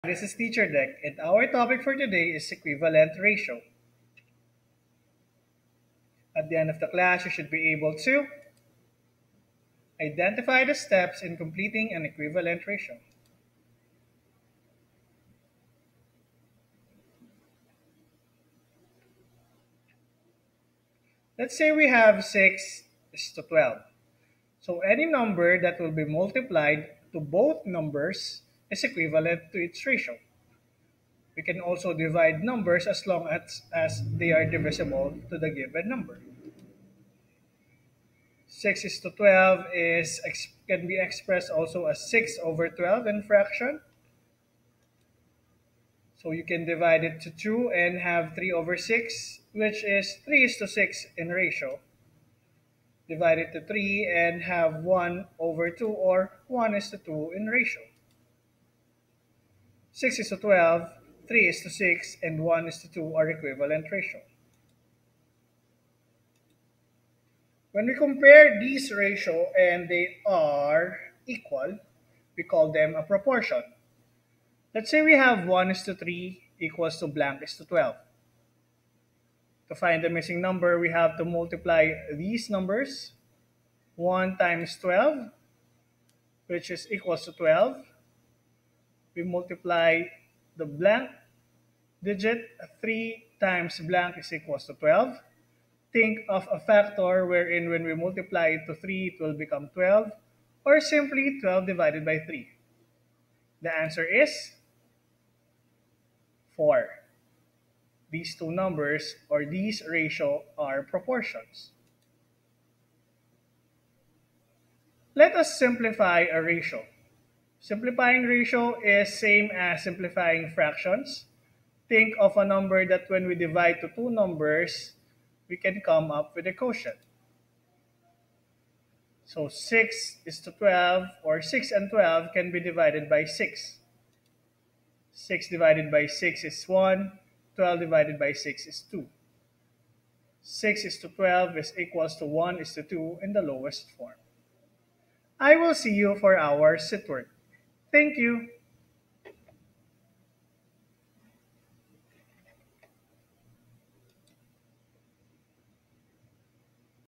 This is Teacher Deck, and our topic for today is equivalent ratio. At the end of the class, you should be able to identify the steps in completing an equivalent ratio. Let's say we have 6 is to 12. So any number that will be multiplied to both numbers is equivalent to its ratio. We can also divide numbers as long as they are divisible to the given number. 6 is to 12 can be expressed also as 6 over 12 in fraction. So you can divide it to 2 and have 3 over 6, which is 3 is to 6 in ratio. Divide it to 3 and have 1 over 2 or 1 is to 2 in ratio. 6 is to 12, 3 is to 6, and 1 is to 2 are equivalent ratio. When we compare these ratio and they are equal, we call them a proportion. Let's say we have 1 is to 3 equals to blank is to 12. To find the missing number, we have to multiply these numbers. 1 times 12, which is equals to 12. We multiply the blank digit. 3 times blank is equals to 12. Think of a factor wherein when we multiply it to 3, it will become 12, or simply 12 divided by 3. The answer is 4. These two numbers or these ratio are proportions. Let us simplify a ratio. Simplifying ratio is same as simplifying fractions. Think of a number that when we divide to two numbers, we can come up with a quotient. So 6 is to 12, or 6 and 12 can be divided by 6. 6 divided by 6 is 1, 12 divided by 6 is 2. 6 is to 12 is equals to 1 is to 2 in the lowest form. I will see you for our sit work. Thank you.